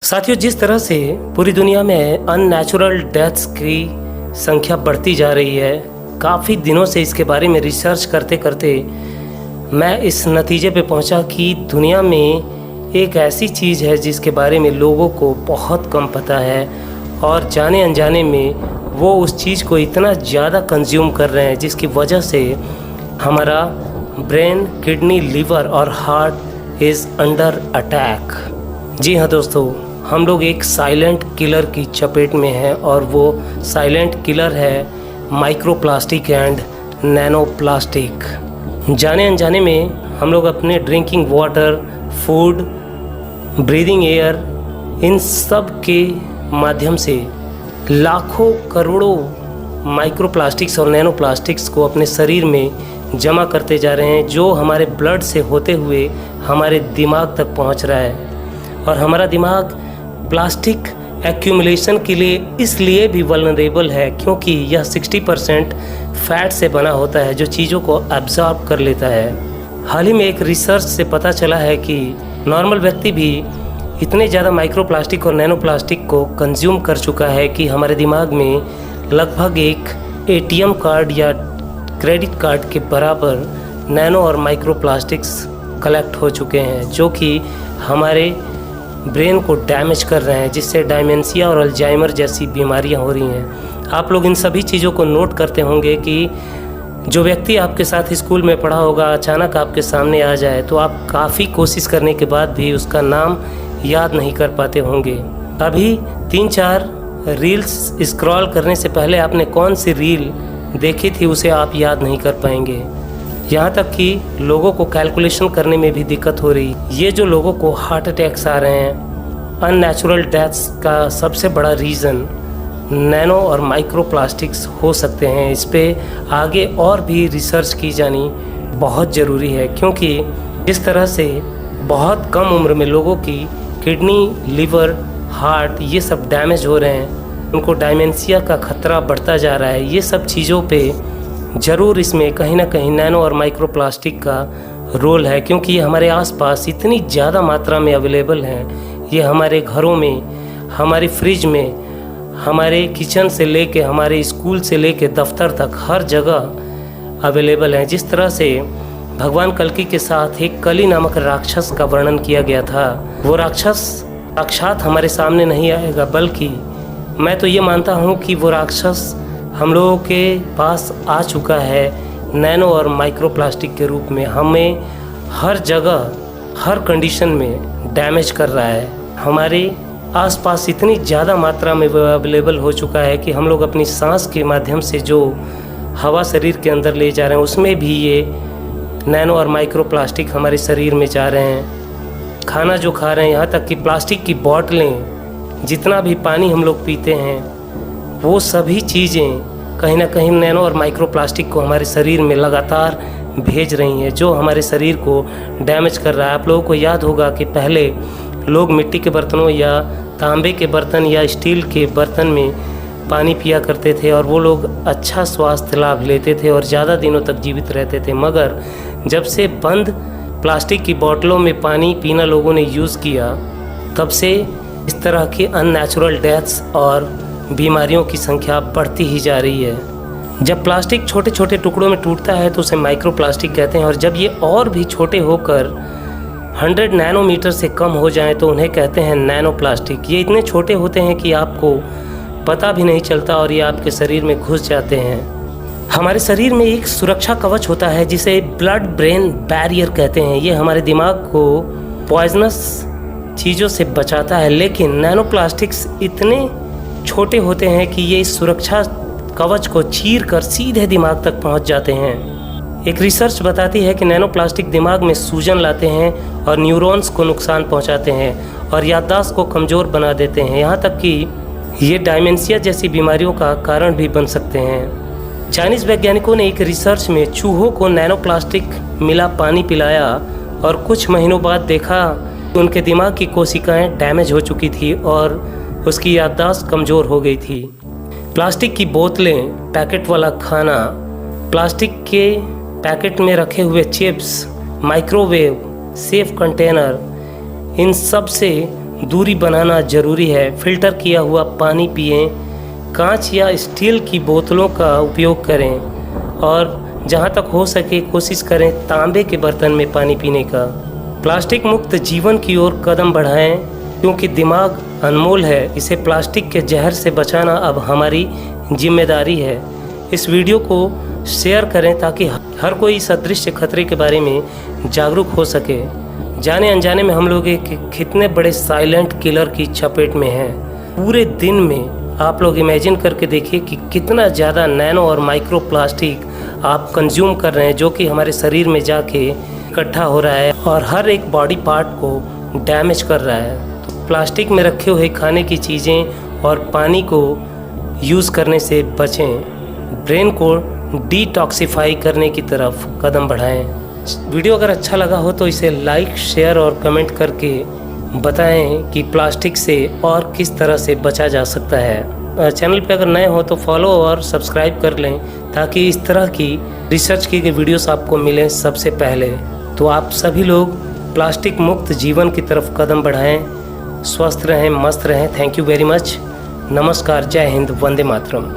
साथियों, जिस तरह से पूरी दुनिया में अननेचुरल डेथ्स की संख्या बढ़ती जा रही है, काफ़ी दिनों से इसके बारे में रिसर्च करते करते मैं इस नतीजे पे पहुंचा कि दुनिया में एक ऐसी चीज़ है जिसके बारे में लोगों को बहुत कम पता है और जाने अनजाने में वो उस चीज़ को इतना ज़्यादा कंज्यूम कर रहे हैं जिसकी वजह से हमारा ब्रेन, किडनी, लीवर और हार्ट इज़ अंडर अटैक। जी हाँ दोस्तों, हम लोग एक साइलेंट किलर की चपेट में हैं और वो साइलेंट किलर है माइक्रोप्लास्टिक एंड नैनो प्लास्टिक। जाने अनजाने में हम लोग अपने drinking water, food, breathing air, इन सब के माध्यम से लाखों करोड़ों माइक्रोप्लास्टिक्स और नैनो प्लास्टिक्स को अपने शरीर में जमा करते जा रहे हैं, जो हमारे ब्लड से होते हुए हमारे दिमाग तक पहुंच रहा है। और हमारा दिमाग प्लास्टिक एक्यूमुलेशन के लिए इसलिए भी वल्नरेबल है क्योंकि यह 60% फैट से बना होता है जो चीज़ों को एब्जॉर्ब कर लेता है। हाल ही में एक रिसर्च से पता चला है कि नॉर्मल व्यक्ति भी इतने ज़्यादा माइक्रोप्लास्टिक और नैनो प्लास्टिक को कंज्यूम कर चुका है कि हमारे दिमाग में लगभग एक ATM कार्ड या क्रेडिट कार्ड के बराबर नैनो और माइक्रोप्लास्टिक्स कलेक्ट हो चुके हैं, जो कि हमारे ब्रेन को डैमेज कर रहे हैं, जिससे डायमेंशिया और अल्जाइमर जैसी बीमारियां हो रही हैं। आप लोग इन सभी चीज़ों को नोट करते होंगे कि जो व्यक्ति आपके साथ स्कूल में पढ़ा होगा अचानक आपके सामने आ जाए तो आप काफ़ी कोशिश करने के बाद भी उसका नाम याद नहीं कर पाते होंगे। अभी 3-4 रील्स स्क्रॉल करने से पहले आपने कौन सी रील देखी थी उसे आप याद नहीं कर पाएंगे। यहाँ तक कि लोगों को कैलकुलेशन करने में भी दिक्कत हो रही। ये जो लोगों को हार्ट अटैक्स आ रहे हैं, अननेचुरल डेथ्स का सबसे बड़ा रीज़न नैनो और माइक्रो प्लास्टिक्स हो सकते हैं। इस पे आगे और भी रिसर्च की जानी बहुत ज़रूरी है, क्योंकि जिस तरह से बहुत कम उम्र में लोगों की किडनी, लीवर, हार्ट ये सब डैमेज हो रहे हैं, उनको डायमेंशिया का खतरा बढ़ता जा रहा है। ये सब चीज़ों पे ज़रूर इसमें कहीं ना कहीं नैनो और माइक्रो प्लास्टिक का रोल है, क्योंकि ये हमारे आसपास इतनी ज़्यादा मात्रा में अवेलेबल हैं। ये हमारे घरों में, हमारे फ्रिज में, हमारे किचन से लेके हमारे स्कूल से लेके दफ्तर तक हर जगह अवेलेबल हैं। जिस तरह से भगवान कल्कि के साथ एक कली नामक राक्षस का वर्णन किया गया था, वो राक्षस साक्षात हमारे सामने नहीं आएगा, बल्कि मैं तो ये मानता हूँ कि वो राक्षस हम लोगों के पास आ चुका है नैनो और माइक्रो प्लास्टिक के रूप में। हमें हर जगह, हर कंडीशन में डैमेज कर रहा है। हमारे आसपास इतनी ज़्यादा मात्रा में वो अवेलेबल हो चुका है कि हम लोग अपनी सांस के माध्यम से जो हवा शरीर के अंदर ले जा रहे हैं उसमें भी ये नैनो और माइक्रो प्लास्टिक हमारे शरीर में जा रहे हैं। खाना जो खा रहे हैं, यहाँ तक कि प्लास्टिक की बोतलें, जितना भी पानी हम लोग पीते हैं, वो सभी चीज़ें कहीं ना कहीं नैनो और माइक्रो प्लास्टिक को हमारे शरीर में लगातार भेज रही हैं, जो हमारे शरीर को डैमेज कर रहा है। आप लोगों को याद होगा कि पहले लोग मिट्टी के बर्तनों या तांबे के बर्तन या स्टील के बर्तन में पानी पिया करते थे और वो लोग अच्छा स्वास्थ्य लाभ लेते थे और ज़्यादा दिनों तक जीवित रहते थे। मगर जब से बंद प्लास्टिक की बोतलों में पानी पीना लोगों ने यूज़ किया, तब से इस तरह की अननेचुरल डेथ्स और बीमारियों की संख्या बढ़ती ही जा रही है। जब प्लास्टिक छोटे छोटे टुकड़ों में टूटता है तो उसे माइक्रो प्लास्टिक कहते हैं, और जब ये और भी छोटे होकर 100 नैनोमीटर से कम हो जाएं तो उन्हें कहते हैं नैनो प्लास्टिक। ये इतने छोटे होते हैं कि आपको पता भी नहीं चलता और ये आपके शरीर में घुस जाते हैं। हमारे शरीर में एक सुरक्षा कवच होता है जिसे ब्लड ब्रेन बैरियर कहते हैं। ये हमारे दिमाग को पॉइजनस चीज़ों से बचाता है, लेकिन नैनो प्लास्टिक्स इतने छोटे होते हैं कि ये इस सुरक्षा कवच को चीर कर सीधे दिमाग तक पहुंच जाते हैं। एक रिसर्च बताती है कि नैनो प्लास्टिक दिमाग में सूजन लाते हैं और न्यूरॉन्स को नुकसान पहुंचाते हैं और याददाश्त को कमज़ोर बना देते हैं। यहाँ तक कि ये डायमेंशिया जैसी बीमारियों का कारण भी बन सकते हैं। चाइनीज़ वैज्ञानिकों ने एक रिसर्च में चूहों को नैनो प्लास्टिक मिला पानी पिलाया और कुछ महीनों बाद देखा कि उनके दिमाग की कोशिकाएँ डैमेज हो चुकी थी और उसकी याददाश्त कमज़ोर हो गई थी। प्लास्टिक की बोतलें, पैकेट वाला खाना, प्लास्टिक के पैकेट में रखे हुए चिप्स, माइक्रोवेव, सेफ कंटेनर, इन सब से दूरी बनाना ज़रूरी है। फ़िल्टर किया हुआ पानी पिएं, कांच या स्टील की बोतलों का उपयोग करें और जहां तक हो सके कोशिश करें तांबे के बर्तन में पानी पीने का। प्लास्टिक मुक्त जीवन की ओर कदम बढ़ाएं, क्योंकि दिमाग अनमोल है। इसे प्लास्टिक के जहर से बचाना अब हमारी जिम्मेदारी है। इस वीडियो को शेयर करें ताकि हर कोई इस अदृश्य खतरे के बारे में जागरूक हो सके। जाने अनजाने में हम लोग एक कितने बड़े साइलेंट किलर की चपेट में हैं। पूरे दिन में आप लोग इमेजिन करके देखिए कि कितना ज़्यादा नैनो और माइक्रो प्लास्टिक आप कंज्यूम कर रहे हैं, जो कि हमारे शरीर में जाके इकट्ठा हो रहा है और हर एक बॉडी पार्ट को डैमेज कर रहा है। तो प्लास्टिक में रखे हुए खाने की चीज़ें और पानी को यूज़ करने से बचें। ब्रेन को डिटॉक्सिफाई करने की तरफ कदम बढ़ाएं। वीडियो अगर अच्छा लगा हो तो इसे लाइक, शेयर और कमेंट करके बताएं कि प्लास्टिक से और किस तरह से बचा जा सकता है। चैनल पे अगर नए हो तो फॉलो और सब्सक्राइब कर लें ताकि इस तरह की रिसर्च की गई वीडियोस आपको मिलें सबसे पहले। तो आप सभी लोग प्लास्टिक मुक्त जीवन की तरफ कदम बढ़ाएं। स्वस्थ रहें, मस्त रहें। Thank you very much. नमस्कार, जय हिंद, वंदे मातरम।